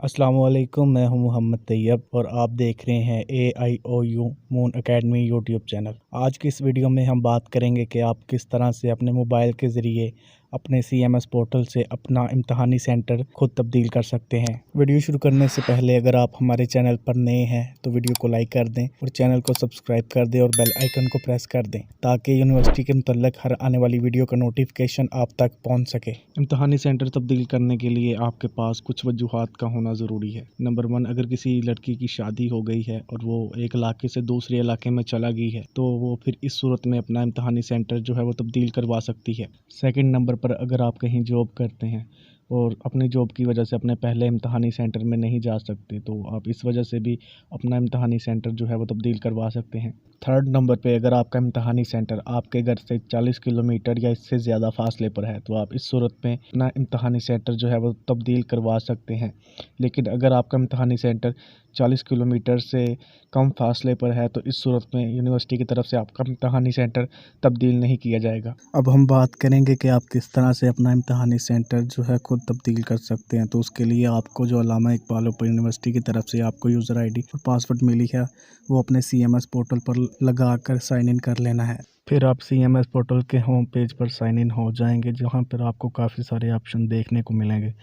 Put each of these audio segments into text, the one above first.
अस्सलाम वालेकुम, मैं हूं मोहम्मद तैयब और आप देख रहे हैं AIOU moon academy YouTube channel. आज की इस वीडियो में हम बात करेंगे कि आप किस तरह से अपने मोबाइल के ज़रिए अपने CMS पोर्टल से अपना इम्तहानी सेंटर खुद तब्दील कर सकते हैं। वीडियो शुरू करने से पहले अगर आप हमारे चैनल पर नए हैं तो वीडियो को लाइक कर दें और चैनल को सब्सक्राइब कर दें और बेल आइकन को प्रेस कर दें ताकि यूनिवर्सिटी के मुतल्लिक हर आने वाली वीडियो का नोटिफिकेशन आप तक पहुंच सके। इम्तहानी सेंटर तब्दील करने के लिए आपके पास कुछ वजूहात का होना ज़रूरी है। नंबर 1, अगर किसी लड़की की शादी हो गई है और वो एक इलाके से दूसरे इलाके में चला गई है तो वो फिर इस सूरत में अपना इम्तहानी सेंटर जो है वो तब्दील करवा सकती है। सेकंड नंबर पर अगर आप कहीं जॉब करते हैं और अपनी जॉब की वजह से अपने पहले इम्तहानी सेंटर में नहीं जा सकते तो आप इस वजह से भी अपना इम्तहानी सेंटर जो है वो तब्दील करवा सकते हैं। थर्ड नंबर पे अगर आपका इम्तहानी सेंटर आपके घर से 40 किलोमीटर या इससे ज़्यादा फासले पर है तो आप इस सूरत में अपना इम्तहानी सेंटर जो है वो तब्दील करवा सकते हैं। लेकिन अगर आपका इम्तहानी सेंटर 40 किलोमीटर से कम फासले पर है तो इस सूरत में यूनिवर्सिटी की तरफ से आपका इम्तहानी सेंटर तब्दील नहीं किया जाएगा। अब हम बात करेंगे कि आप किस तरह से अपना इम्तहानी सेंटर जो है खुद तब्दील कर सकते हैं। तो उसके लिए आपको जो अल्लामा इकबाल ओपन यूनिवर्सिटी की तरफ से आपको यूज़र ID और पासवर्ड मिली है वो अपने CMS पोर्टल पर लगा कर साइन इन कर लेना है। फिर आप CMS पोर्टल के होम पेज पर साइन इन हो जाएंगे जहां पर आपको काफ़ी सारे ऑप्शन देखने को मिलेंगे।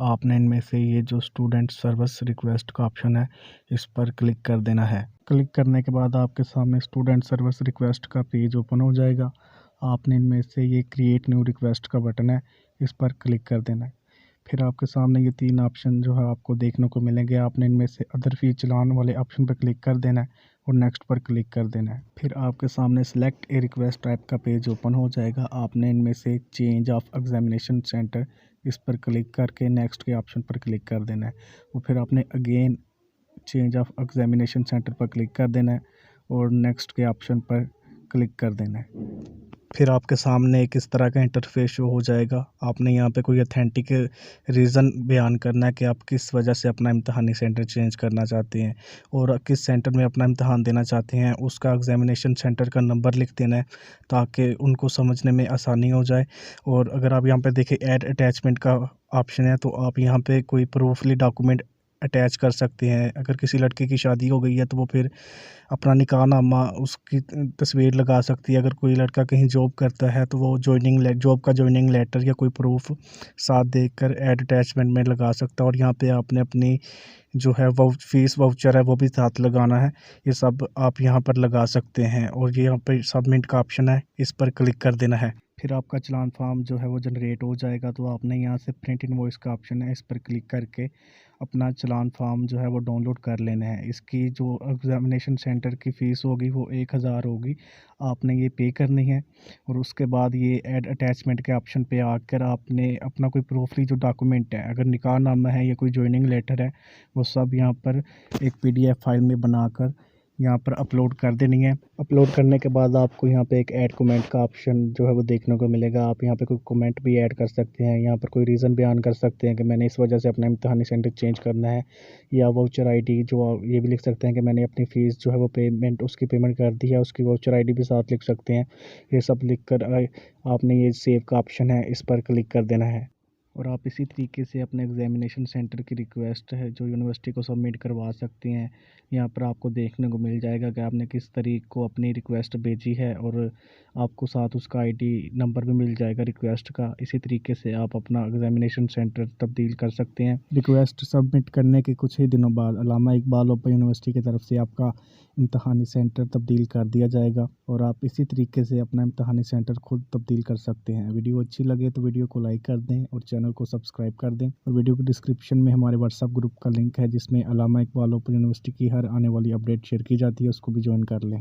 आपने इनमें से ये जो स्टूडेंट सर्विस रिक्वेस्ट का ऑप्शन है इस पर क्लिक कर देना है। क्लिक करने के बाद आपके सामने स्टूडेंट सर्विस रिक्वेस्ट का पेज ओपन हो जाएगा। आपने इनमें से ये क्रिएट न्यू रिक्वेस्ट का बटन है इस पर क्लिक कर देना है। फिर आपके सामने ये 3 ऑप्शन जो है आपको देखने को मिलेंगे। आपने इनमें से अदर फी चलान वाले ऑप्शन पर क्लिक कर देना है और नेक्स्ट पर क्लिक कर देना है। फिर आपके सामने सेलेक्ट ए रिक्वेस्ट टाइप का पेज ओपन हो जाएगा। आपने इनमें से चेंज ऑफ एग्जामिनेशन सेंटर इस पर क्लिक करके नेक्स्ट के ऑप्शन पर क्लिक कर देना है और फिर आपने again change of examination centre पर क्लिक कर देना है और नेक्स्ट के ऑप्शन पर क्लिक कर देना है। फिर आपके सामने किस तरह का इंटरफेस शो हो जाएगा। आपने यहाँ पे कोई अथेंटिक रीज़न बयान करना है कि आप किस वजह से अपना इम्तहानी सेंटर चेंज करना चाहते हैं और किस सेंटर में अपना इम्तहान देना चाहते हैं। उसका एग्जामिनेशन सेंटर का नंबर लिख देना है ताकि उनको समझने में आसानी हो जाए। और अगर आप यहाँ पे देखें ऐड अटैचमेंट का ऑप्शन है तो आप यहाँ पे कोई प्रूफली डॉक्यूमेंट अटैच कर सकते हैं। अगर किसी लड़के की शादी हो गई है तो वो फिर अपना निकाहनामा उसकी तस्वीर लगा सकती है। अगर कोई लड़का कहीं जॉब करता है तो वो जॉब का जॉइनिंग लेटर या कोई प्रूफ साथ देकर ऐड अटैचमेंट में लगा सकता है। और यहाँ पे आपने अपनी जो है वो फीस वाउचर है वो भी साथ लगाना है। ये सब आप यहाँ पर लगा सकते हैं और ये यहाँ पे सबमिट का ऑप्शन है इस पर क्लिक कर देना है। फिर आपका चलान फॉर्म जो है वो जनरेट हो जाएगा तो आपने यहाँ से प्रिंट इनवॉइस का ऑप्शन है इस पर क्लिक करके अपना चलान फॉर्म जो है वो डाउनलोड कर लेना है। इसकी जो एग्जामिनेशन सेंटर की फ़ीस होगी वो 1000 होगी। आपने ये पे करनी है और उसके बाद ये ऐड अटैचमेंट के ऑप्शन पे आकर आपने अपना कोई प्रूफली जो डॉक्यूमेंट है, अगर निकाहनामा है या कोई जॉइनिंग लेटर है, वो सब यहाँ पर एक PDF फाइल में बनाकर यहाँ पर अपलोड कर देनी है। अपलोड करने के बाद आपको यहाँ पे एक ऐड कमेंट का ऑप्शन जो है वो देखने को मिलेगा। आप यहाँ पे कोई कमेंट भी ऐड कर सकते हैं। यहाँ पर कोई रीज़न बयान कर सकते हैं कि मैंने इस वजह से अपना इम्तहानी सेंटर चेंज करना है, या वाउचर ID जो ये भी लिख सकते हैं कि मैंने अपनी फ़ीस जो है वो उसकी पेमेंट कर दी है, उसकी वाउचर ID भी साथ लिख सकते हैं। ये सब लिख कर आपने ये सेव का ऑप्शन है इस पर क्लिक कर देना है और आप इसी तरीके से अपने एग्जामिनेशन सेंटर की रिक्वेस्ट है जो यूनिवर्सिटी को सबमिट करवा सकते हैं। यहाँ पर आपको देखने को मिल जाएगा कि आपने किस तारीख को अपनी रिक्वेस्ट भेजी है और आपको साथ उसका ID नंबर भी मिल जाएगा रिक्वेस्ट का। इसी तरीके से आप अपना एग्जामिनेशन सेंटर तब्दील कर सकते हैं। रिक्वेस्ट सबमिट करने के कुछ ही दिनों बाद अल्लामा इकबाल ओपन यूनिवर्सिटी की तरफ से आपका इम्तहानी सेंटर तब्दील कर दिया जाएगा और आप इसी तरीके से अपना इम्तहानी सेंटर खुद तब्दील कर सकते हैं। वीडियो अच्छी लगे तो वीडियो को लाइक कर दें और चैनल को सब्सक्राइब कर दें और वीडियो के डिस्क्रिप्शन में हमारे व्हाट्सएप ग्रुप का लिंक है जिसमें अल्लामा इकबाल ओपन यूनिवर्सिटी की हर आने वाली अपडेट शेयर की जाती है, उसको भी ज्वाइन कर लें।